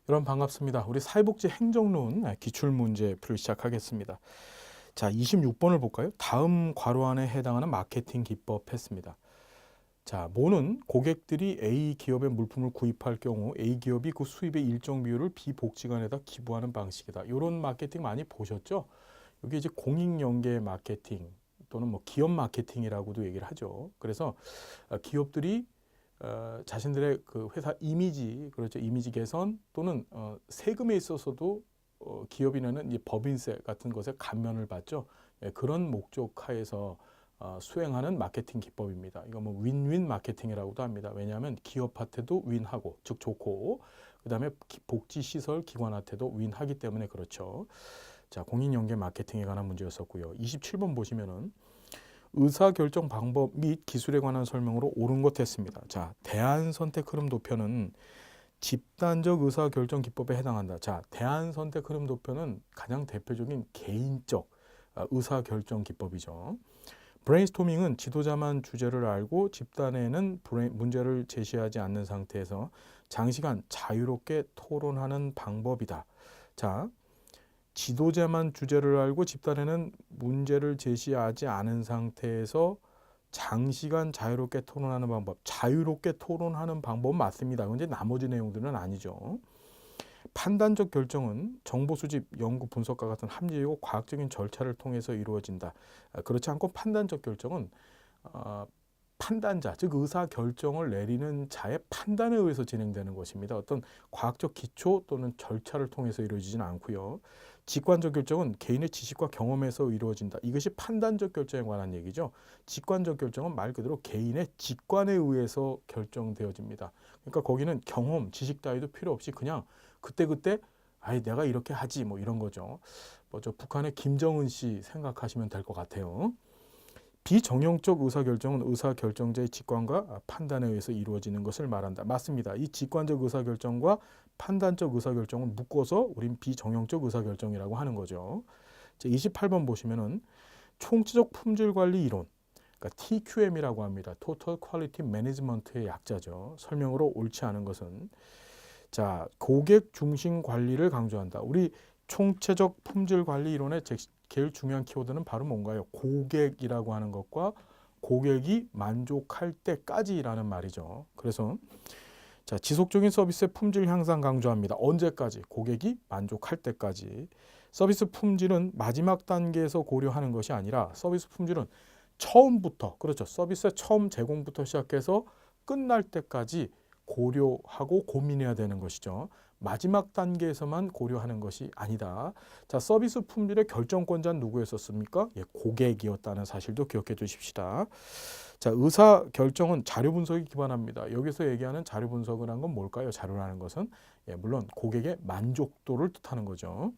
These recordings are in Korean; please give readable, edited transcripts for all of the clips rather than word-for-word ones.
여러분 반갑습니다. 우리 사회복지 행정론 기출문제 풀이 시작하겠습니다. 자, 26번을 볼까요? 다음 괄호 안에 해당하는 마케팅 기법 했습니다. 자, 모는 고객들이 A 기업의 물품을 구입할 경우 A 기업이 그 수입의 일정 비율을 B 복지관에다 기부하는 방식이다. 이런 마케팅 많이 보셨죠? 이게 이제 공익연계 마케팅 또는 뭐 기업 마케팅이라고도 얘기를 하죠. 그래서 기업들이 자신들의 그 회사 이미지, 그렇죠, 이미지 개선 또는 세금에 있어서도 기업이 내는 이 법인세 같은 것에 감면을 받죠. 예, 그런 목적 하에서 수행하는 마케팅 기법입니다. 이거 뭐 윈윈 마케팅이라고도 합니다. 왜냐하면 기업한테도 윈하고, 즉 좋고, 그 다음에 복지시설 기관한테도 윈하기 때문에 그렇죠. 자, 공인연계 마케팅에 관한 문제였었고요. 27번 보시면은 의사결정 방법 및 기술에 관한 설명으로 옳은 것 했습니다. 자, 대안선택 흐름 도표는 집단적 의사결정 기법에 해당한다. 자, 대안선택 흐름 도표는 가장 대표적인 개인적 의사결정 기법이죠. 브레인스토밍은 지도자만 주제를 알고 집단에는 문제를 제시하지 않는 상태에서 장시간 자유롭게 토론하는 방법이다. 자, 지도자만 주제를 알고 집단에는 문제를 제시하지 않은 상태에서 장시간 자유롭게 토론하는 방법, 자유롭게 토론하는 방법은 맞습니다. 그런데 나머지 내용들은 아니죠. 판단적 결정은 정보 수집, 연구, 분석과 같은 합리적이고 과학적인 절차를 통해서 이루어진다. 그렇지 않고 판단적 결정은 판단자, 즉 의사 결정을 내리는 자의 판단에 의해서 진행되는 것입니다. 어떤 과학적 기초 또는 절차를 통해서 이루어지지는 않고요. 직관적 결정은 개인의 지식과 경험에서 이루어진다. 이것이 판단적 결정에 관한 얘기죠. 직관적 결정은 말 그대로 개인의 직관에 의해서 결정되어집니다. 그러니까 거기는 경험, 지식 따위도 필요 없이 그냥 그때그때 아이 내가 이렇게 하지 뭐 이런 거죠. 뭐저 북한의 김정은 씨 생각하시면 될 것 같아요. 비정형적 의사결정은 의사결정자의 직관과 판단에 의해서 이루어지는 것을 말한다. 맞습니다. 이 직관적 의사결정과 판단적 의사결정을 묶어서 우린 비정형적 의사결정이라고 하는 거죠. 28번 보시면은 총체적 품질관리 이론, 그러니까 TQM이라고 합니다. Total Quality Management의 약자죠. 설명으로 옳지 않은 것은 자, 고객 중심 관리를 강조한다. 우리 총체적 품질 관리 이론의 제일 중요한 키워드는 바로 뭔가요? 고객이라고 하는 것과 고객이 만족할 때까지라는 말이죠. 그래서 자, 지속적인 서비스의 품질 향상 강조합니다. 언제까지? 고객이 만족할 때까지. 서비스 품질은 마지막 단계에서 고려하는 것이 아니라 서비스 품질은 처음부터, 그렇죠. 서비스의 처음 제공부터 시작해서 끝날 때까지 고려하고 고민해야 되는 것이죠. 마지막 단계에서만 고려하는 것이 아니다. 자, 서비스 품질의 결정권자는 누구였었습니까? 예, 고객이었다는 사실도 기억해 두십시다. 자, 의사 결정은 자료 분석에 기반합니다. 여기서 얘기하는 자료 분석을 한 건 뭘까요? 자료라는 것은 물론 고객의 만족도를 뜻하는 거죠.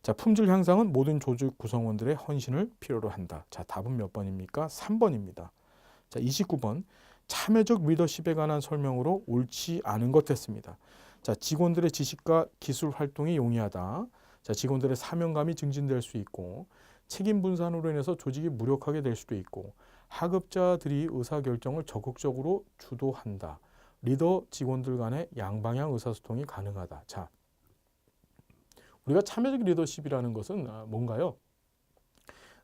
자, 품질 향상은 모든 조직 구성원들의 헌신을 필요로 한다. 자, 답은 몇 번입니까? 3번입니다. 자, 29번. 참여적 리더십에 관한 설명으로 옳지 않은 것 됐습니다. 자, 직원들의 지식과 기술 활동이 용이하다. 자, 직원들의 사명감이 증진될 수 있고 책임 분산으로 인해서 조직이 무력하게 될 수도 있고 하급자들이 의사결정을 적극적으로 주도한다. 리더 직원들 간의 양방향 의사소통이 가능하다. 자, 우리가 참여적 리더십이라는 것은 뭔가요?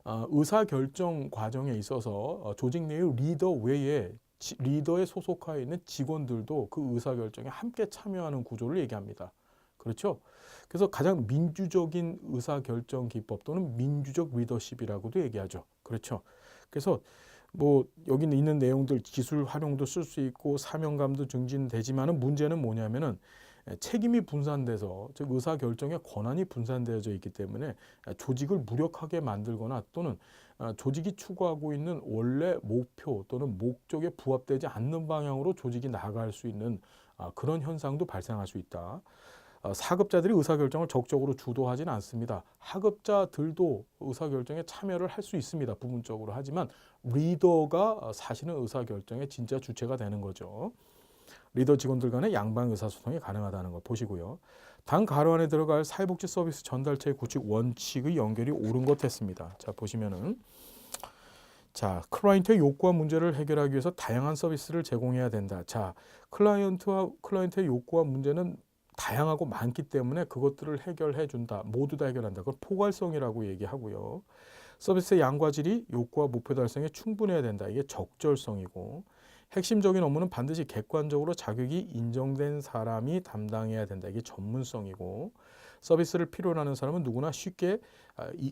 의사결정 과정에 있어서 조직 내의 리더 외에 리더에 소속하여 있는 직원들도 그 의사결정에 함께 참여하는 구조를 얘기합니다. 그렇죠? 그래서 가장 민주적인 의사결정 기법 또는 민주적 리더십이라고도 얘기하죠. 그렇죠? 그래서 뭐 여기 있는 내용들 기술 활용도 쓸 수 있고 사명감도 증진되지만은 문제는 뭐냐면은 책임이 분산돼서 즉 의사결정의 권한이 분산되어져 있기 때문에 조직을 무력하게 만들거나 또는 조직이 추구하고 있는 원래 목표 또는 목적에 부합되지 않는 방향으로 조직이 나아갈 수 있는 그런 현상도 발생할 수 있다. 사급자들이 의사결정을 적극적으로 주도하지는 않습니다. 하급자들도 의사결정에 참여를 할 수 있습니다. 부분적으로. 하지만 리더가 사실은 의사결정의 진짜 주체가 되는 거죠. 리더 직원들 간의 양방 의사소통이 가능하다는 거 보시고요. 당 가로 안에 들어갈 사회복지 서비스 전달체의 구축 원칙의 연결이 옳은 것 했습니다. 자, 보시면은 자, 클라이언트의 욕구와 문제를 해결하기 위해서 다양한 서비스를 제공해야 된다. 자, 클라이언트의 욕구와 문제는 다양하고 많기 때문에 그것들을 해결해 준다. 모두 다 해결한다. 그걸 포괄성이라고 얘기하고요. 서비스의 양과 질이 욕구와 목표 달성에 충분해야 된다. 이게 적절성이고, 핵심적인 업무는 반드시 객관적으로 자격이 인정된 사람이 담당해야 된다. 이게 전문성이고, 서비스를 필요로 하는 사람은 누구나 쉽게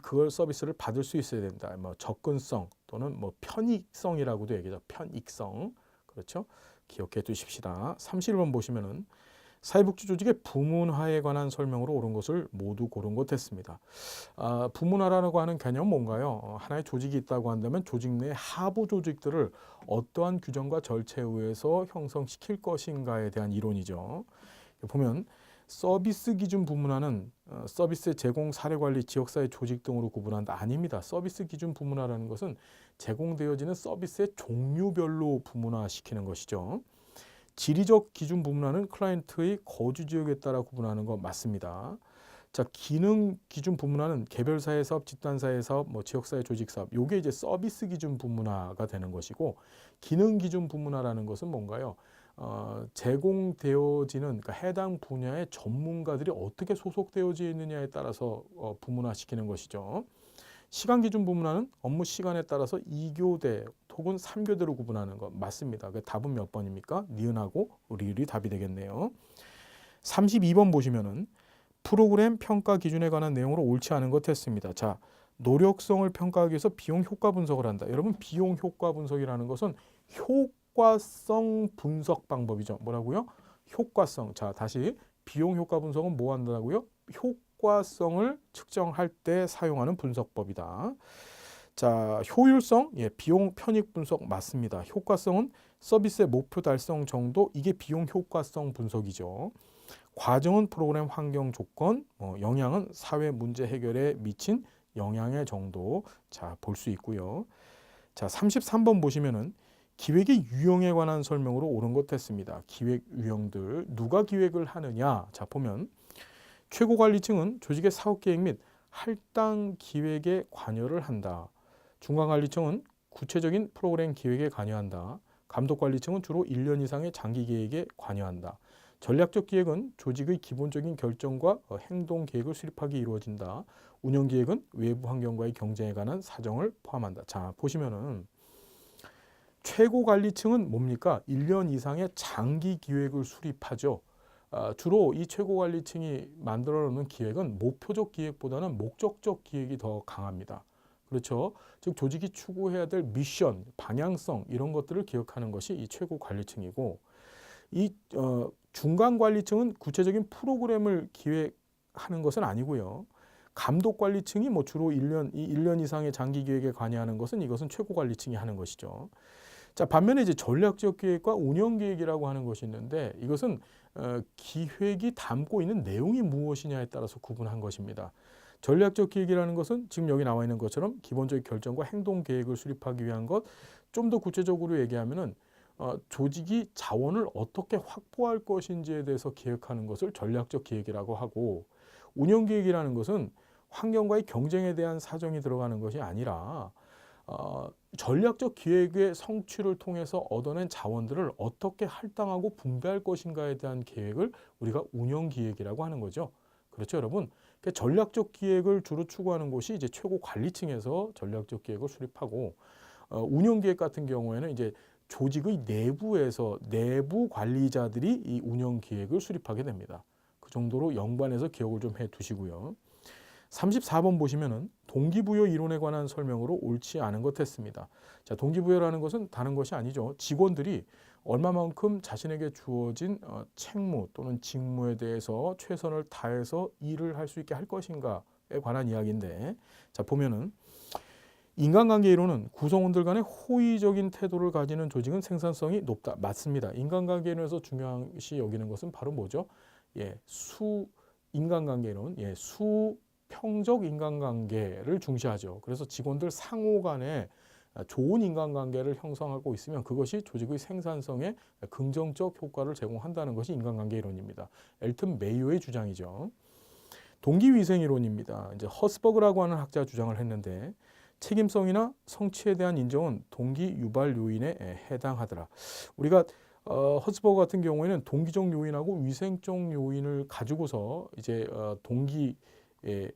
그걸 서비스를 받을 수 있어야 된다. 뭐 접근성 또는 뭐 편익성이라고도 얘기하죠. 편익성. 그렇죠? 기억해 두십시다. 31번 보시면은 사회복지 조직의 부문화에 관한 설명으로 옳은 것을 모두 고른 것 했습니다. 부문화라고 하는 개념은 뭔가요? 하나의 조직이 있다고 한다면 조직 내 하부 조직들을 어떠한 규정과 절차에 의해서 형성시킬 것인가에 대한 이론이죠. 보면 서비스 기준 부문화는 서비스 제공, 사례 관리, 지역사회 조직 등으로 구분한다. 아닙니다. 서비스 기준 부문화라는 것은 제공되어지는 서비스의 종류별로 부문화시키는 것이죠. 지리적 기준 부문화는 클라이언트의 거주 지역에 따라 구분하는 거 맞습니다. 자, 기능 기준 부문화는 개별 사회 사업, 집단 사회 사업, 뭐 지역 사회 조직 사업. 요게 이제 서비스 기준 부문화가 되는 것이고, 기능 기준 부문화라는 것은 뭔가요? 제공되어지는, 그러니까 해당 분야의 전문가들이 어떻게 소속되어져 있느냐에 따라서 부문화시키는 것이죠. 시간 기준 부문화는 업무 시간에 따라서 2교대 혹은 3교대로 구분하는 것 맞습니다. 그 답은 몇 번입니까? 니은하고 리을이 답이 되겠네요. 32번 보시면은 프로그램 평가 기준에 관한 내용으로 옳지 않은 것 했습니다. 자, 노력성을 평가하기 위해서 비용 효과 분석을 한다. 여러분, 비용 효과 분석이라는 것은 효과성 분석 방법이죠. 뭐라고요? 효과성. 자, 다시 비용 효과 분석은 뭐 한다고요? 효과성을 측정할 때 사용하는 분석법이다. 자, 효율성, 비용 편익 분석 맞습니다. 효과성은 서비스의 목표 달성 정도, 이게 비용 효과성 분석이죠. 과정은 프로그램 환경 조건, 영향은 사회 문제 해결에 미친 영향의 정도, 자, 볼 수 있고요. 자, 33번 보시면은 기획의 유형에 관한 설명으로 옳은 것 했습니다. 기획 유형들, 누가 기획을 하느냐? 자, 보면 최고관리층은 조직의 사업계획 및 할당 기획에 관여를 한다. 중간관리층은 구체적인 프로그램 기획에 관여한다. 감독관리층은 주로 1년 이상의 장기 계획에 관여한다. 전략적 기획은 조직의 기본적인 결정과 행동 계획을 수립하기 이루어진다. 운영 기획은 외부 환경과의 경쟁에 관한 사정을 포함한다. 자, 보시면은 최고관리층은 뭡니까? 1년 이상의 장기 기획을 수립하죠. 주로 이 최고관리층이 만들어 놓는 기획은 목표적 기획보다는 목적적 기획이 더 강합니다. 그렇죠. 즉 조직이 추구해야 될 미션, 방향성 이런 것들을 기억하는 것이 이 최고관리층이고, 이 중간관리층은 구체적인 프로그램을 기획하는 것은 아니고요. 감독관리층이 뭐 주로 1년 이상의 장기 기획에 관여하는 것은 이것은 최고관리층이 하는 것이죠. 자, 반면에 이제 전략적 기획과 운영 기획이라고 하는 것이 있는데, 이것은 기획이 담고 있는 내용이 무엇이냐에 따라서 구분한 것입니다. 전략적 기획이라는 것은 지금 여기 나와 있는 것처럼 기본적인 결정과 행동 계획을 수립하기 위한 것, 좀 더 구체적으로 얘기하면은 조직이 자원을 어떻게 확보할 것인지에 대해서 기획하는 것을 전략적 기획이라고 하고, 운영 기획이라는 것은 환경과의 경쟁에 대한 사정이 들어가는 것이 아니라 전략적 기획의 성취를 통해서 얻어낸 자원들을 어떻게 할당하고 분배할 것인가에 대한 계획을 우리가 운영 기획이라고 하는 거죠. 그렇죠, 여러분? 전략적 기획을 주로 추구하는 곳이 이제 최고 관리층에서 전략적 기획을 수립하고, 운영 기획 같은 경우에는 이제 조직의 내부에서 내부 관리자들이 이 운영 기획을 수립하게 됩니다. 그 정도로 연관해서 기억을 좀 해 두시고요. 34번 보시면은 동기부여 이론에 관한 설명으로 옳지 않은 것 했습니다. 자, 동기부여라는 것은 다른 것이 아니죠. 직원들이 얼마만큼 자신에게 주어진 책무 또는 직무에 대해서 최선을 다해서 일을 할 수 있게 할 것인가에 관한 이야기인데, 자, 보면은 인간관계 이론은 구성원들 간의 호의적인 태도를 가지는 조직은 생산성이 높다. 맞습니다. 인간관계 이론에서 중요시 여기는 것은 바로 뭐죠? 인간관계 이론, 수평적 인간관계를 중시하죠. 그래서 직원들 상호 간에 좋은 인간관계를 형성하고 있으면 그것이 조직의 생산성에 긍정적 효과를 제공한다는 것이 인간관계 이론입니다. 엘튼 메이어의 주장이죠. 동기위생 이론입니다. 이제 허스버그라고 하는 학자가 주장을 했는데, 책임성이나 성취에 대한 인정은 동기 유발 요인에 해당하더라. 우리가 허츠버거 같은 경우에는 동기적 요인하고 위생적 요인을 가지고서 이제 동기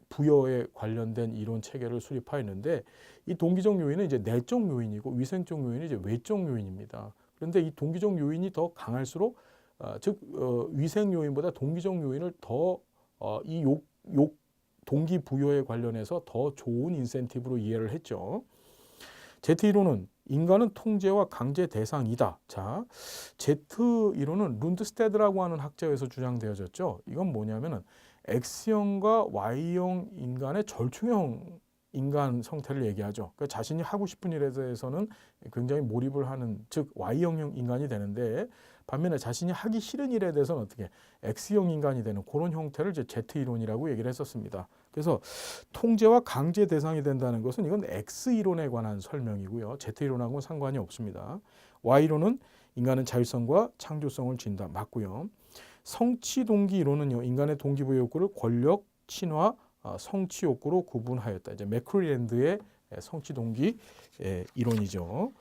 부여에 관련된 이론 체계를 수립하였는데, 이 동기적 요인은 이제 내적 요인이고 위생적 요인은 이제 외적 요인입니다. 그런데 이 동기적 요인이 더 강할수록 즉 위생 요인보다 동기적 요인을 더 이 동기 부여에 관련해서 더 좋은 인센티브로 이해를 했죠. Z 이론은 인간은 통제와 강제 대상이다. 자, Z 이론은 룬드스테드라고 하는 학자에서 주장되어졌죠. 이건 뭐냐면은 X형과 Y형 인간의 절충형 인간 성태를 얘기하죠. 그러니까 자신이 하고 싶은 일에 대해서는 굉장히 몰입을 하는, 즉 Y형 인간이 되는데, 반면에 자신이 하기 싫은 일에 대해서는 어떻게 X형 인간이 되는 그런 형태를 이제 Z 이론이라고 얘기를 했었습니다. 그래서 통제와 강제 대상이 된다는 것은 이건 X 이론에 관한 설명이고요. Z 이론하고는 상관이 없습니다. Y 이론은 인간은 자율성과 창조성을 진다. 맞고요. 성취 동기 이론은요, 인간의 동기부여 욕구를 권력, 친화, 성취 욕구로 구분하였다. 이제 맥클랜드의 성취 동기 이론이죠.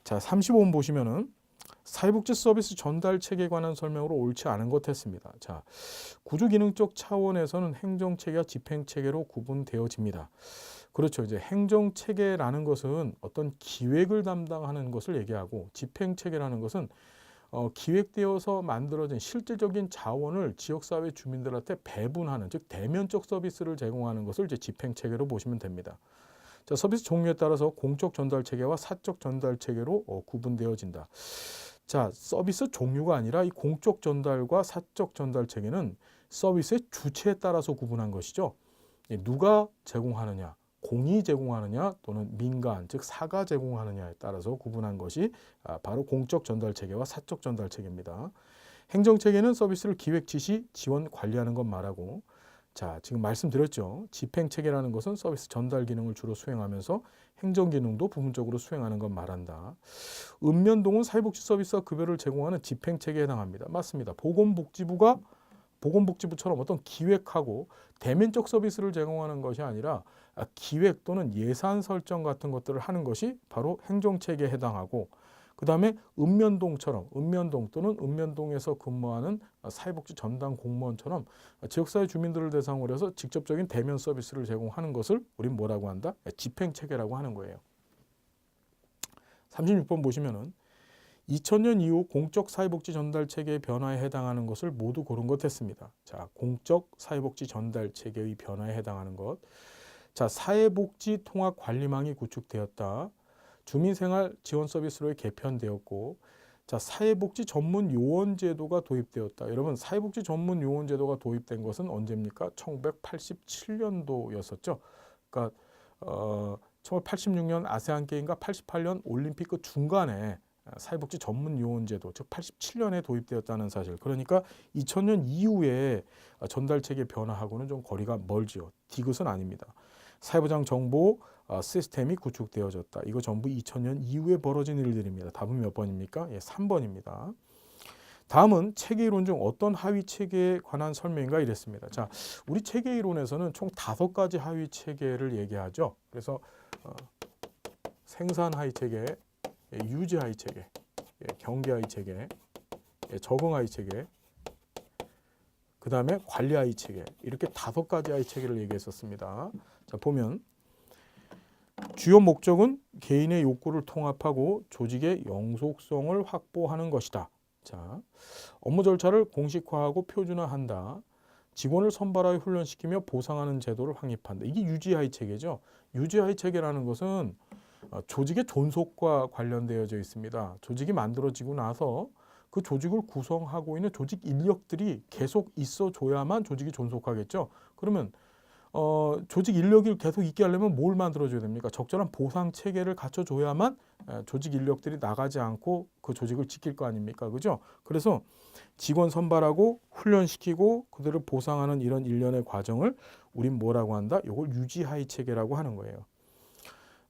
자, 35번 보시면은 사회복지 서비스 전달 체계에 관한 설명으로 옳지 않은 것 했습니다. 자, 구조 기능적 차원에서는 행정 체계와 집행 체계로 구분되어집니다. 그렇죠. 이제 행정 체계라는 것은 어떤 기획을 담당하는 것을 얘기하고, 집행 체계라는 것은 기획되어서 만들어진 실질적인 자원을 지역사회 주민들한테 배분하는, 즉 대면적 서비스를 제공하는 것을 이제 집행 체계로 보시면 됩니다. 자, 서비스 종류에 따라서 공적 전달 체계와 사적 전달 체계로 구분되어진다. 자, 서비스 종류가 아니라 이 공적 전달과 사적 전달 체계는 서비스의 주체에 따라서 구분한 것이죠. 누가 제공하느냐, 공이 제공하느냐 또는 민간, 즉 사가 제공하느냐에 따라서 구분한 것이 바로 공적 전달 체계와 사적 전달 체계입니다. 행정 체계는 서비스를 기획, 지시, 지원, 관리하는 것 말하고, 자, 지금 말씀드렸죠. 집행 체계라는 것은 서비스 전달 기능을 주로 수행하면서 행정 기능도 부분적으로 수행하는 것 말한다. 읍면동은 사회복지 서비스와 급여를 제공하는 집행 체계에 해당합니다. 맞습니다. 보건복지부처럼 어떤 기획하고 대면적 서비스를 제공하는 것이 아니라 기획 또는 예산 설정 같은 것들을 하는 것이 바로 행정체계에 해당하고, 그 다음에 읍면 또는 읍면동에서 근무하는 사회복지 전담 공무원처럼 지역사회 주민들을 대상으로 해서 직접적인 대면 서비스를 제공하는 것을 우린 뭐라고 한다? 집행체계라고 하는 거예요. 36번 보시면은 2000년 이후 공적 사회복지 전달 체계의 변화에 해당하는 것을 모두 고른 것 했습니다. 자, 공적 사회복지 전달 체계의 변화에 해당하는 것. 자, 사회복지 통합 관리망이 구축되었다. 주민생활 지원 서비스로의 개편되었고, 자, 사회복지 전문 요원 제도가 도입되었다. 여러분, 사회복지 전문 요원 제도가 도입된 것은 언제입니까? 1987년도였었죠. 그러니까 1986년 아세안 게임과 88년 올림픽 그 중간에 사회복지 전문 요원 제도, 즉 87년에 도입되었다는 사실. 그러니까 2000년 이후에 전달 체계 변화하고는 좀 거리가 멀지요. 디귿은 아닙니다. 사회보장 정보 시스템이 구축되어졌다. 이거 전부 2000년 이후에 벌어진 일들입니다. 답은 몇 번입니까? 예, 3번입니다. 다음은 체계 이론 중 어떤 하위 체계에 관한 설명인가 이랬습니다. 자, 우리 체계 이론에서는 총 5가지 하위 체계를 얘기하죠. 그래서 생산 하위 체계, 유지 하위 체계, 경계 하위 체계, 적응 하위 체계, 그 다음에 관리 하위 체계, 이렇게 5가지 하위 체계를 얘기했었습니다. 자, 보면 주요 목적은 개인의 욕구를 통합하고 조직의 영속성을 확보하는 것이다. 자, 업무 절차를 공식화하고 표준화한다. 직원을 선발하여 훈련시키며 보상하는 제도를 확립한다. 이게 유지하위 체계죠. 유지하위 체계라는 것은 조직의 존속과 관련되어져 있습니다. 조직이 만들어지고 나서 그 조직을 구성하고 있는 조직 인력들이 계속 있어줘야만 조직이 존속하겠죠. 그러면 조직 인력이 계속 있게 하려면 뭘 만들어줘야 됩니까? 적절한 보상 체계를 갖춰줘야만 조직 인력들이 나가지 않고 그 조직을 지킬 거 아닙니까? 그죠? 그래서 직원 선발하고 훈련시키고 그들을 보상하는 이런 일련의 과정을 우린 뭐라고 한다? 이걸 유지하위 체계라고 하는 거예요.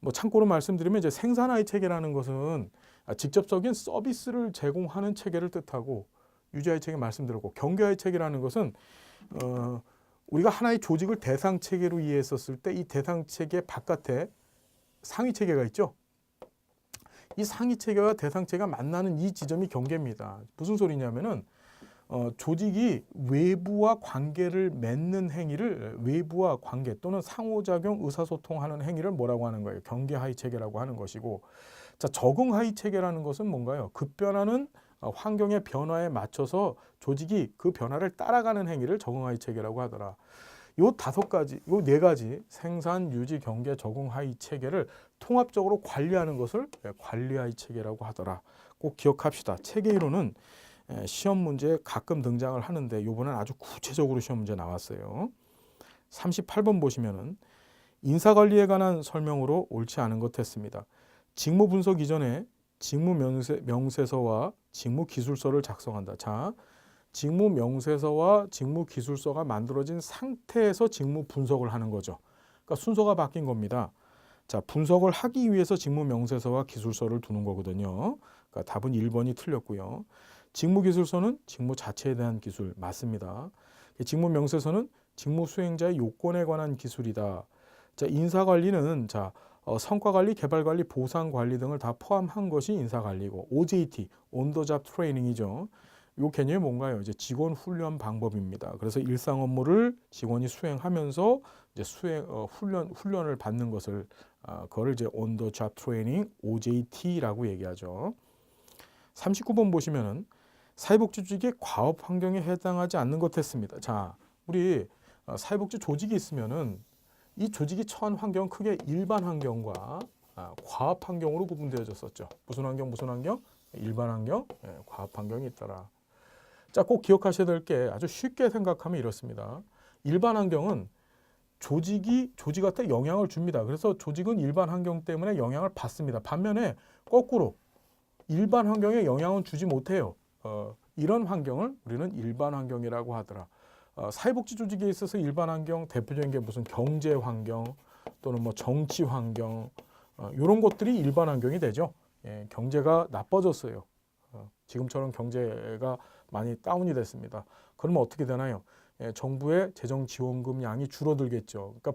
뭐 참고로 말씀드리면 이제 생산하위 체계라는 것은 직접적인 서비스를 제공하는 체계를 뜻하고, 유지하위 체계 말씀드렸고, 경계하위 체계라는 것은 우리가 하나의 조직을 대상 체계로 이해했었을 때 이 대상 체계 바깥에 상위 체계가 있죠. 이 상위 체계와 대상 체계가 만나는 이 지점이 경계입니다. 무슨 소리냐면은 조직이 외부와 관계를 맺는 행위를 외부와 관계 또는 상호작용, 의사소통하는 행위를 뭐라고 하는 거예요? 경계 하위 체계라고 하는 것이고, 자, 적응 하위 체계라는 것은 뭔가요? 급변하는 환경의 변화에 맞춰서 조직이 그 변화를 따라가는 행위를 적응 하위 체계라고 하더라. 요 5가지, 요 4가지 생산, 유지, 경계, 적응 하위 체계를 통합적으로 관리하는 것을 관리 하위 체계라고 하더라. 꼭 기억합시다. 체계 이론은 시험 문제에 가끔 등장을 하는데 이번엔 아주 구체적으로 시험 문제 나왔어요. 38번 보시면은 인사관리에 관한 설명으로 옳지 않은 것 했습니다. 직무 분석 이전에 직무 명세서와 직무 기술서를 작성한다. 자, 직무 명세서와 직무 기술서가 만들어진 상태에서 직무 분석을 하는 거죠. 그러니까 순서가 바뀐 겁니다. 자, 분석을 하기 위해서 직무 명세서와 기술서를 두는 거거든요. 그러니까 답은 1번이 틀렸고요. 직무 기술서는 직무 자체에 대한 기술 맞습니다. 직무 명세서는 직무 수행자의 요건에 관한 기술이다. 자, 인사관리는 성과관리, 개발관리, 보상관리 등을 다 포함한 것이 인사관리고, OJT, 온더잡 트레이닝이죠. 이 개념이 뭔가요? 이제 직원 훈련 방법입니다. 그래서 일상 업무를 직원이 수행하면서 이제 훈련을 받는 것을 그걸 이제 온더잡 트레이닝, OJT라고 얘기하죠. 39번 보시면은 사회복지 조직의 과업 환경에 해당하지 않는 것 했습니다. 자, 우리 사회복지 조직이 있으면은 이 조직이 처한 환경은 크게 일반 환경과 과업 환경으로 구분되어졌었죠. 무슨 환경, 무슨 환경? 일반 환경, 과업 환경이 있더라. 자, 꼭 기억하셔야 될 게 아주 쉽게 생각하면 이렇습니다. 일반 환경은 조직한테 영향을 줍니다. 그래서 조직은 일반 환경 때문에 영향을 받습니다. 반면에 거꾸로 일반 환경에 영향은 주지 못해요. 이런 환경을 우리는 일반 환경이라고 하더라. 사회복지 조직에 있어서 일반 환경 대표적인 게 무슨 경제 환경 또는 뭐 정치 환경 이런 것들이 일반 환경이 되죠. 예, 경제가 나빠졌어요. 지금처럼 경제가 많이 다운이 됐습니다. 그러면 어떻게 되나요? 예, 정부의 재정 지원금 양이 줄어들겠죠. 그러니까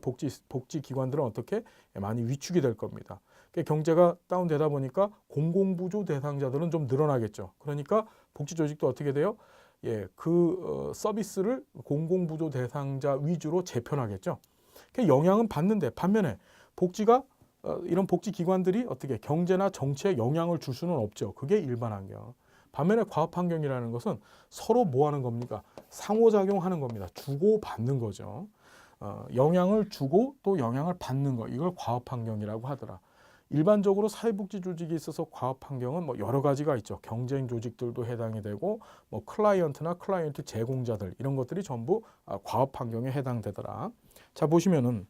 복지 기관들은 어떻게 많이 위축이 될 겁니다. 그러니까 경제가 다운되다 보니까 공공부조 대상자들은 좀 늘어나겠죠. 그러니까 복지 조직도 어떻게 돼요? 예, 서비스를 공공부조 대상자 위주로 재편하겠죠. 그 영향은 받는데 반면에 이런 복지 기관들이 어떻게 경제나 정치에 영향을 줄 수는 없죠. 그게 일반 환경. 반면에 과업 환경이라는 것은 서로 뭐 하는 겁니까? 상호작용하는 겁니다. 주고 받는 거죠. 영향을 주고 또 영향을 받는 거. 이걸 과업 환경이라고 하더라. 일반적으로 사회복지 조직에 있어서 과업 환경은 뭐 여러 가지가 있죠. 경쟁 조직들도 해당이 되고 뭐 클라이언트 제공자들 이런 것들이 전부 과업 환경에 해당되더라. 자, 보시면은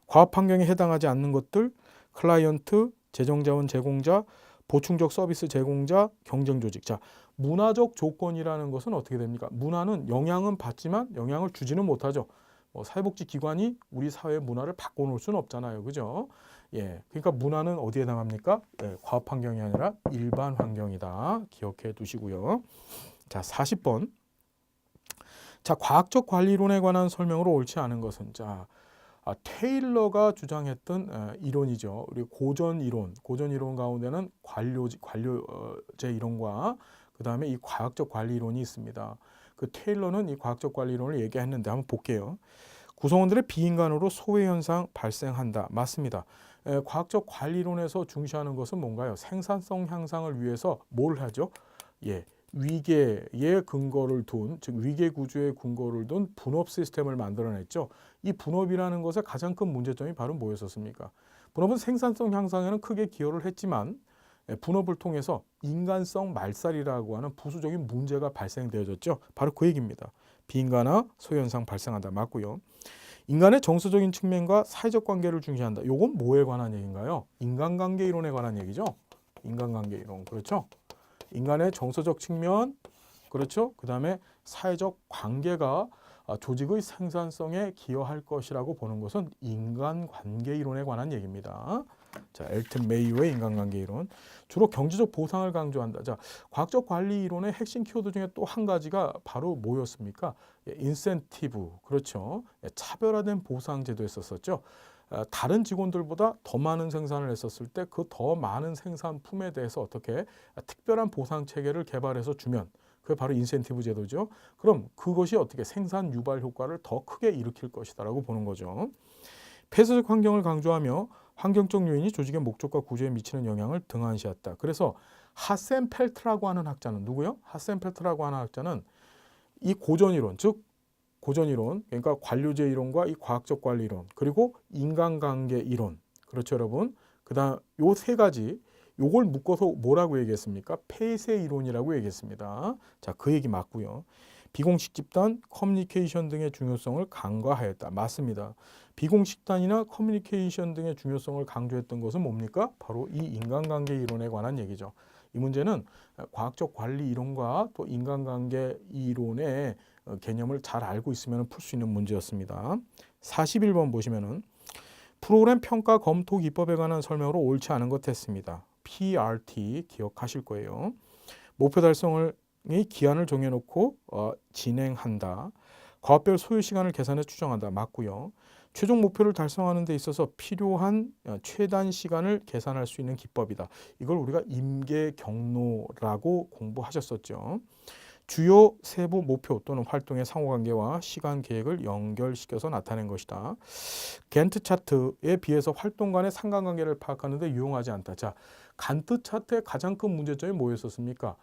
과업 환경에 해당하지 않는 것들 클라이언트, 재정자원 제공자, 보충적 서비스 제공자, 경쟁 조직. 자, 문화적 조건이라는 것은 어떻게 됩니까? 문화는 영향은 받지만 영향을 주지는 못하죠. 사회복지 기관이 우리 사회의 문화를 바꿔놓을 수는 없잖아요. 그죠? 예. 그러니까 문화는 어디에 해당합니까? 예, 과업 환경이 아니라 일반 환경이다. 기억해 두시고요. 자, 40번. 자, 과학적 관리론에 관한 설명으로 옳지 않은 것은 테일러가 주장했던 이론이죠. 우리 고전 이론 가운데는 관료제 이론과 그 다음에 이 과학적 관리 이론이 있습니다. 그 테일러는 이 과학적 관리 이론을 얘기했는데 한번 볼게요. 구성원들의 비인간으로 소외 현상 발생한다. 맞습니다. 과학적 관리 이론에서 중시하는 것은 뭔가요? 생산성 향상을 위해서 뭘 하죠? 예. 위계의 근거를 둔, 즉 위계 구조의 근거를 둔 분업 시스템을 만들어냈죠. 이 분업이라는 것의 가장 큰 문제점이 바로 뭐였었습니까? 분업은 생산성 향상에는 크게 기여를 했지만 분업을 통해서 인간성 말살이라고 하는 부수적인 문제가 발생되어졌죠. 바로 그 얘기입니다. 비인간화 소현상 발생한다. 맞고요. 인간의 정서적인 측면과 사회적 관계를 중시한다. 이건 뭐에 관한 얘기인가요? 인간관계 이론에 관한 얘기죠. 인간관계 이론. 그렇죠? 인간의 정서적 측면, 그렇죠? 그 다음에 사회적 관계가 조직의 생산성에 기여할 것이라고 보는 것은 인간관계 이론에 관한 얘기입니다. 자, 엘튼 메이어의 인간관계 이론. 주로 경제적 보상을 강조한다. 자, 과학적 관리 이론의 핵심 키워드 중에 또 한 가지가 바로 뭐였습니까? 인센티브, 그렇죠? 차별화된 보상 제도였었죠. 다른 직원들보다 더 많은 생산을 했었을 때 그 더 많은 생산품에 대해서 어떻게 특별한 보상 체계를 개발해서 주면 그게 바로 인센티브 제도죠. 그럼 그것이 어떻게 생산 유발 효과를 더 크게 일으킬 것이다라고 보는 거죠. 폐쇄적 환경을 강조하며 환경적 요인이 조직의 목적과 구조에 미치는 영향을 등한시했다. 그래서 하센펠트라고 하는 학자는 누구요? 하센펠트라고 하는 학자는 이 고전이론, 즉 고전이론, 그러니까 관료제 이론과 이 과학적 관리 이론, 그리고 인간관계 이론, 그렇죠 여러분? 그다음 요 세 가지 요걸 묶어서 뭐라고 얘기했습니까? 폐쇄 이론이라고 얘기했습니다. 자, 그 얘기 맞고요. 비공식 집단, 커뮤니케이션 등의 중요성을 간과하였다. 맞습니다. 비공식 단위나 커뮤니케이션 등의 중요성을 강조했던 것은 뭡니까? 바로 이 인간관계 이론에 관한 얘기죠. 이 문제는 과학적 관리 이론과 또 인간관계 이론의 개념을 잘 알고 있으면 풀 수 있는 문제였습니다. 41번 보시면은 프로그램 평가 검토 기법에 관한 설명으로 옳지 않은 것 했습니다. PRT 기억하실 거예요. 목표 달성을 기한을 정해놓고 진행한다. 과업별 소요 시간을 계산해 추정한다. 맞고요. 최종 목표를 달성하는 데 있어서 필요한 최단 시간을 계산할 수 있는 기법이다. 이걸 우리가 임계 경로라고 공부하셨었죠. 주요 세부 목표 또는 활동의 상호관계와 시간 계획을 연결시켜서 나타낸 것이다. 겐트 차트에 비해서 활동 간의 상관관계를 파악하는 데 유용하지 않다. 자, 간트 차트의 가장 큰 문제점이 뭐였었습니까?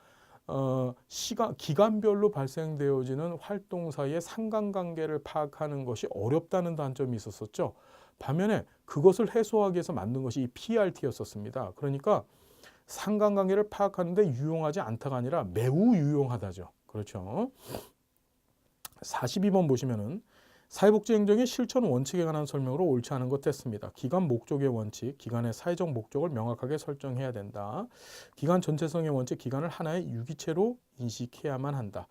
기간별로 발생되어지는 활동 사이의 상관관계를 파악하는 것이 어렵다는 단점이 있었었죠. 반면에 그것을 해소하기 위해서 만든 것이 이 PRT였었습니다. 그러니까 상관관계를 파악하는 데 유용하지 않다가 아니라 매우 유용하다죠. 그렇죠. 42번 보시면은 사회복지 행정의 실천 원칙에 관한 설명으로 옳지 않은 것 했습니다. 기관 목적의 원칙, 기관의 사회적 목적을 명확하게 설정해야 된다. 기관 전체성의 원칙, 기관을 하나의 유기체로 인식해야만 한다.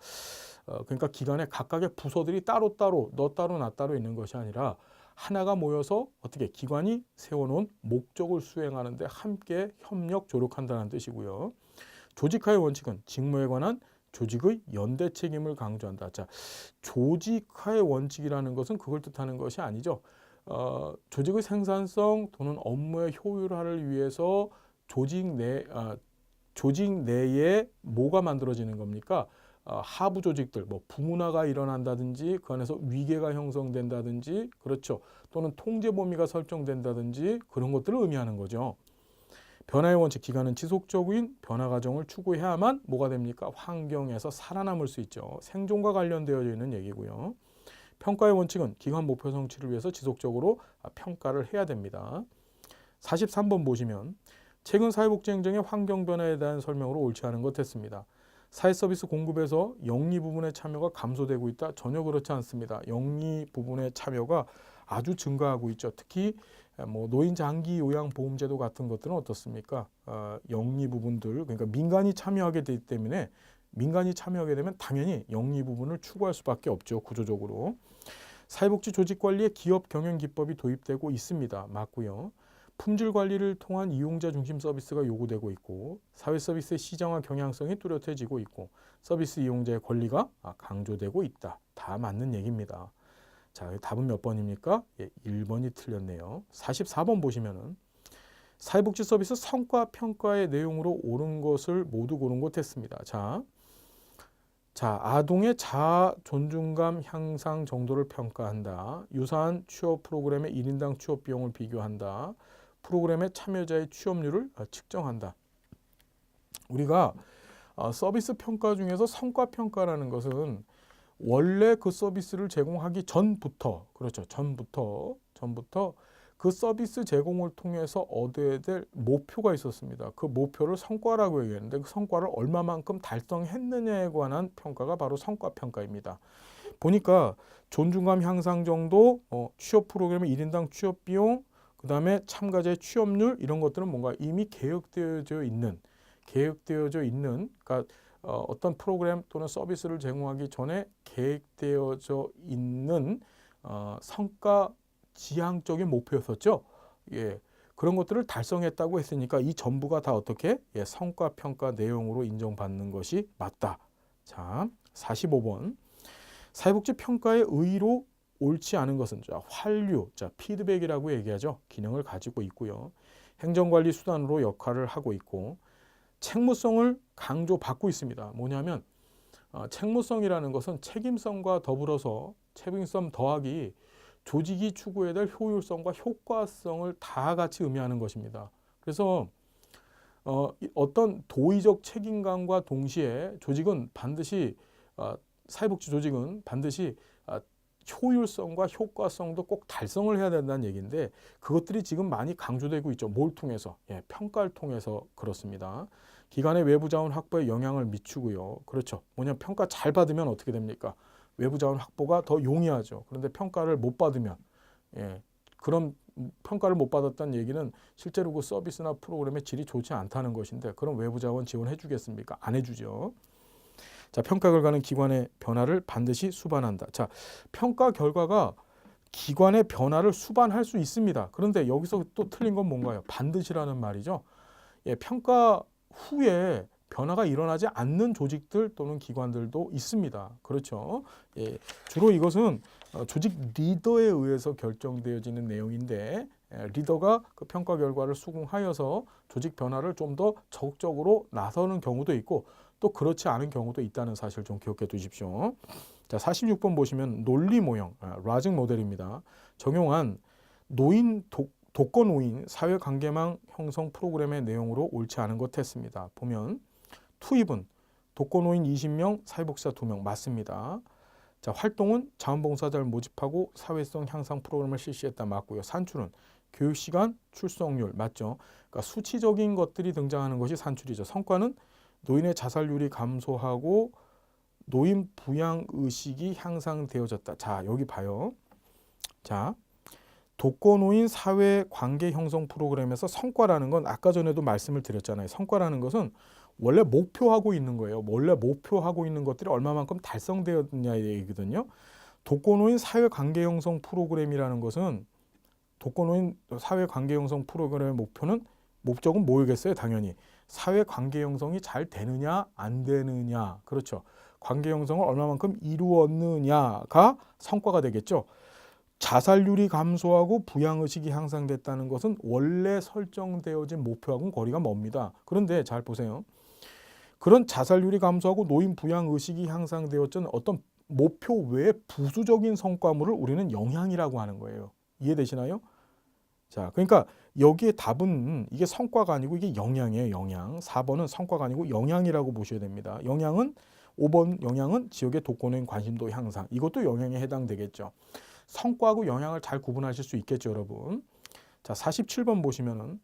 그러니까 기관의 각각의 부서들이 따로따로 너 따로 나 따로 있는 것이 아니라 하나가 모여서 어떻게 기관이 세워놓은 목적을 수행하는데 함께 협력 조력한다는 뜻이고요. 조직화의 원칙은 직무에 관한 조직의 연대 책임을 강조한다. 자, 조직화의 원칙이라는 것은 그걸 뜻하는 것이 아니죠. 조직의 생산성 또는 업무의 효율화를 위해서 조직 내에 뭐가 만들어지는 겁니까? 하부 조직들, 뭐 부문화가 일어난다든지 그 안에서 위계가 형성된다든지 그렇죠. 또는 통제 범위가 설정된다든지 그런 것들을 의미하는 거죠. 변화의 원칙, 기관은 지속적인 변화 과정을 추구해야만 뭐가 됩니까? 환경에서 살아남을 수 있죠. 생존과 관련되어 있는 얘기고요. 평가의 원칙은 기관 목표 성취를 위해서 지속적으로 평가를 해야 됩니다. 43번 보시면 최근 사회복지 행정의 환경 변화에 대한 설명으로 옳지 않은 것 했습니다. 사회 서비스 공급에서 영리 부분의 참여가 감소되고 있다. 전혀 그렇지 않습니다. 영리 부분의 참여가 아주 증가하고 있죠. 특히 뭐 노인 장기 요양 보험제도 같은 것들은 어떻습니까? 영리 부분들 그러니까 민간이 참여하게 되기 때문에 민간이 참여하게 되면 당연히 영리 부분을 추구할 수밖에 없죠. 구조적으로. 사회복지 조직 관리에 기업 경영 기법이 도입되고 있습니다. 맞고요. 품질 관리를 통한 이용자 중심 서비스가 요구되고 있고 사회 서비스의 시장화 경향성이 뚜렷해지고 있고 서비스 이용자의 권리가 강조되고 있다. 다 맞는 얘기입니다. 자, 답은 몇 번입니까? 예, 1번이 틀렸네요. 44번 보시면은 사회복지 서비스 성과 평가의 내용으로 옳은 것을 모두 고른 것 했습니다. 자, 아동의 자아 존중감 향상 정도를 평가한다. 유사한 취업 프로그램의 1인당 취업 비용을 비교한다. 프로그램의 참여자의 취업률을 측정한다. 우리가 서비스 평가 중에서 성과 평가라는 것은 원래 그 서비스를 제공하기 전부터 그렇죠. 전부터 그 서비스 제공을 통해서 얻어야 될 목표가 있었습니다. 그 목표를 성과라고 얘기했는데 그 성과를 얼마만큼 달성했느냐에 관한 평가가 바로 성과 평가입니다. 보니까 존중감 향상 정도, 취업 프로그램의 1인당 취업 비용, 그 다음에 참가자의 취업률 이런 것들은 뭔가 이미 계획되어져 있는 그러니까 어떤 프로그램 또는 서비스를 제공하기 전에 계획되어져 있는 성과 지향적인 목표였었죠. 예, 그런 것들을 달성했다고 했으니까 이 전부가 다 어떻게 성과 평가 내용으로 인정받는 것이 맞다. 자, 45번 사회복지 평가의 의의로 옳지 않은 것은 자, 환류, 자, 피드백이라고 얘기하죠. 기능을 가지고 있고요. 행정관리 수단으로 역할을 하고 있고 책무성을 강조받고 있습니다. 뭐냐면 책무성이라는 것은 책임성과 더불어서 책임성 더하기 조직이 추구해야 될 효율성과 효과성을 다 같이 의미하는 것입니다. 그래서 어떤 도의적 책임감과 동시에 조직은 반드시 사회복지 조직은 반드시 효율성과 효과성도 꼭 달성을 해야 된다는 얘기인데 그것들이 지금 많이 강조되고 있죠. 뭘 통해서? 예, 평가를 통해서 그렇습니다. 기관의 외부 자원 확보에 영향을 미치고요. 그렇죠. 뭐냐면 평가 잘 받으면 어떻게 됩니까? 외부 자원 확보가 더 용이하죠. 그런데 평가를 못 받으면 그런 평가를 못 받았다는 얘기는 실제로 그 서비스나 프로그램의 질이 좋지 않다는 것인데 그럼 외부 자원 지원해 주겠습니까? 안 해주죠. 자, 평가 결과는 기관의 변화를 반드시 수반한다. 자, 평가 결과가 기관의 변화를 수반할 수 있습니다. 그런데 여기서 또 틀린 건 뭔가요? 반드시라는 말이죠. 평가 후에 변화가 일어나지 않는 조직들 또는 기관들도 있습니다. 그렇죠. 주로 이것은 조직 리더에 의해서 결정되어지는 내용인데 리더가 그 평가 결과를 수긍하여서 조직 변화를 좀 더 적극적으로 나서는 경우도 있고 또 그렇지 않은 경우도 있다는 사실 좀 기억해 두십시오. 자, 46번 보시면 논리 모형, 라징 모델입니다. 정용한 독거 노인 사회관계망 형성 프로그램의 내용으로 옳지 않은 것 했습니다. 보면 투입은 독거노인 20명, 사회복지사 2명 맞습니다. 자, 활동은 자원봉사자를 모집하고 사회성 향상 프로그램을 실시했다 맞고요. 산출은 교육시간, 출석률 맞죠. 그러니까 수치적인 것들이 등장하는 것이 산출이죠. 성과는 노인의 자살률이 감소하고 노인 부양 의식이 향상되어졌다. 자, 여기 봐요. 자, 독거노인 사회 관계 형성 프로그램에서 성과라는 건 아까 전에도 말씀을 드렸잖아요. 성과라는 것은 원래 목표하고 있는 거예요. 원래 목표하고 있는 것들이 얼마만큼 달성되었느냐의 얘기거든요. 독거노인 사회 관계 형성 프로그램이라는 것은 독거노인 사회 관계 형성 프로그램의 목적은 뭐겠어요? 당연히 사회 관계 형성이 잘 되느냐 안 되느냐. 그렇죠. 관계 형성을 얼마만큼 이루었느냐가 성과가 되겠죠. 자살률이 감소하고 부양의식이 향상됐다는 것은 원래 설정되어진 목표하고는 거리가 멉니다. 그런데 잘 보세요. 그런 자살률이 감소하고 노인 부양의식이 향상되었던 어떤 목표 외의 부수적인 성과물을 우리는 영향이라고 하는 거예요. 이해되시나요? 자, 그러니까 여기에 답은 이게 성과가 아니고 이게 영향이에요. 영향. 4번은 성과가 아니고 영향이라고 보셔야 됩니다. 영향은 5번 영향은 지역의 독거노인 관심도 향상. 이것도 영향에 해당되겠죠. 성과하고 영향을 잘 구분하실 수 있겠죠, 여러분. 자, 47번 보시면은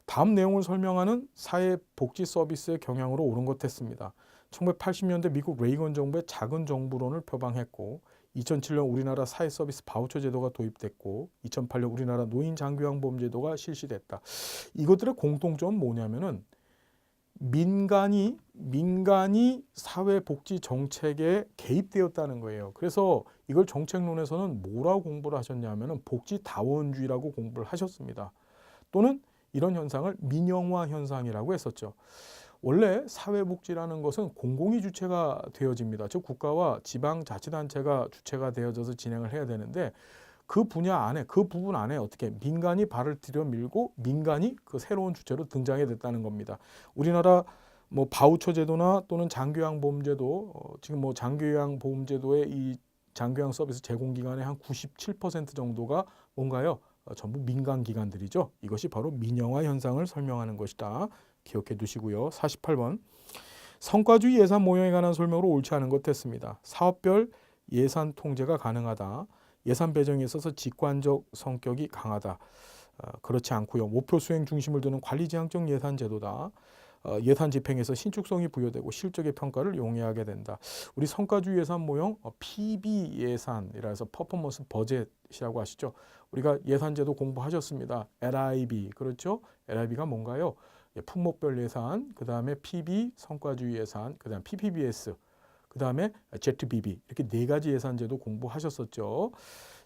다음 내용을 설명하는 사회복지 서비스의 경향으로 옳은 것 했습니다. 1980년대 미국 레이건 정부의 작은 정부론을 표방했고 2007년 우리나라 사회서비스 바우처 제도가 도입됐고 2008년 우리나라 노인 장기요양보험 제도가 실시됐다. 이것들의 공통점은 뭐냐면은 민간이 사회복지 정책에 개입되었다는 거예요. 그래서 이걸 정책론에서는 뭐라고 공부를 하셨냐면은 복지다원주의라고 공부를 하셨습니다. 또는 이런 현상을 민영화 현상이라고 했었죠. 원래 사회복지라는 것은 공공이 주체가 되어집니다. 즉 국가와 지방자치단체가 주체가 되어져서 진행을 해야 되는데 그 분야 안에, 그 부분 안에 어떻게 민간이 발을 들여밀고 민간이 그 새로운 주체로 등장해 됐다는 겁니다. 우리나라 뭐 바우처 제도나 또는 장기요양보험제도 지금 뭐 장기요양보험제도의 이 장기요양 서비스 제공 기관의 한 97% 정도가 뭔가요? 전부 민간 기관들이죠. 이것이 바로 민영화 현상을 설명하는 것이다. 기억해 두시고요. 48번 성과주의 예산 모형에 관한 설명으로 옳지 않은 것 했습니다. 사업별 예산 통제가 가능하다. 예산 배정에 있어서 직관적 성격이 강하다. 그렇지 않고요. 목표 수행 중심을 두는 관리지향적 예산 제도다. 예산 집행에서 신축성이 부여되고 실적의 평가를 용이하게 된다. 우리 성과주의 예산 모형 PB 예산이라 해서 퍼포먼스 버젯이라고 하시죠. 우리가 예산제도 공부하셨습니다. LIB 그렇죠? LIB가 뭔가요? 품목별 예산, 그 다음에 PB 성과주의 예산, 그 다음 PPBS, 그 다음에 ZBB 이렇게 네 가지 예산제도 공부하셨었죠.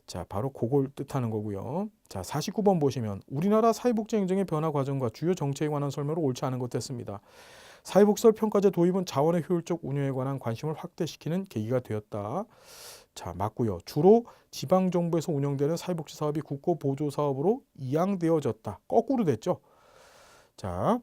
자, 바로 그걸 뜻하는 거고요. 자, 49번 보시면 우리나라 사회복지 행정의 변화 과정과 주요 정책에 관한 설명으로 옳지 않은 것 했습니다. 사회복지설 평가제 도입은 자원의 효율적 운영에 관한 관심을 확대시키는 계기가 되었다. 자, 맞고요. 주로 지방 정부에서 운영되는 사회복지 사업이 국고 보조 사업으로 이양되어졌다. 거꾸로 됐죠. 자,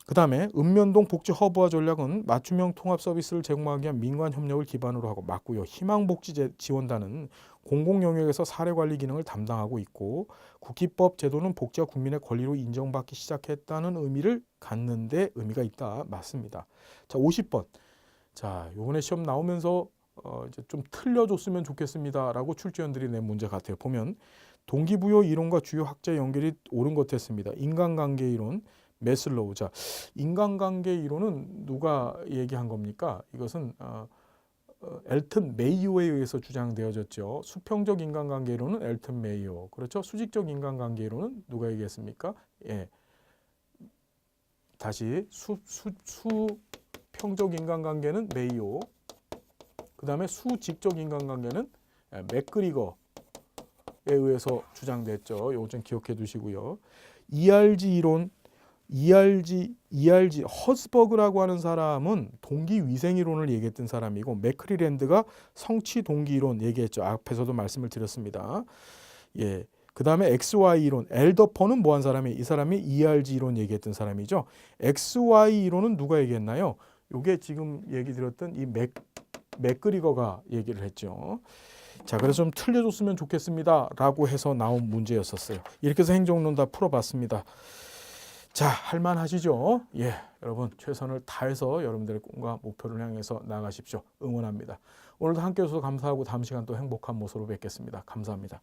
그다음에 읍면동 복지 허브화 전략은 맞춤형 통합 서비스를 제공하기 위한 민관 협력을 기반으로 하고 맞고요. 희망복지 지원단은 공공 영역에서 사례 관리 기능을 담당하고 있고 국기법 제도는 복지와 국민의 권리로 인정받기 시작했다는 의미를 갖는데 의미가 있다. 맞습니다. 자, 50번. 자, 요번에 시험 나오면서 이제 좀 틀려줬으면 좋겠습니다라고 출제원들이 낸 문제 같아요. 보면 동기부여 이론과 주요 학자의 연결이 옳은 것 같습니다. 인간관계 이론, 메슬로우. 자, 인간관계 이론은 누가 얘기한 겁니까? 이것은 엘튼 메이오에 의해서 주장되어졌죠. 수평적 인간관계 이론은 엘튼 메이오. 그렇죠? 수직적 인간관계 이론은 누가 얘기했습니까? 예. 다시 수평적 인간관계는 메이오. 그 다음에 수직적 인간관계는 맥그리거에 의해서 주장됐죠. 이거 좀 기억해 두시고요. ERG 이론, ERG 허스버그라고 하는 사람은 동기 위생 이론을 얘기했던 사람이고 맥크리랜드가 성취 동기 이론 얘기했죠. 앞에서도 말씀을 드렸습니다. 예. 그 다음에 XY 이론, 엘더퍼는 뭐한 사람이? 이 사람이 ERG 이론 얘기했던 사람이죠. XY 이론은 누가 얘기했나요? 이게 지금 얘기 드렸던 이 맥그리거가 얘기를 했죠. 자, 그래서 좀 틀려줬으면 좋겠습니다 라고 해서 나온 문제였었어요. 이렇게 해서 행정론 다 풀어봤습니다. 자, 할만하시죠? 예, 여러분 최선을 다해서 여러분들의 꿈과 목표를 향해서 나가십시오. 응원합니다. 오늘도 함께 해주셔서 감사하고 다음 시간 또 행복한 모습으로 뵙겠습니다. 감사합니다.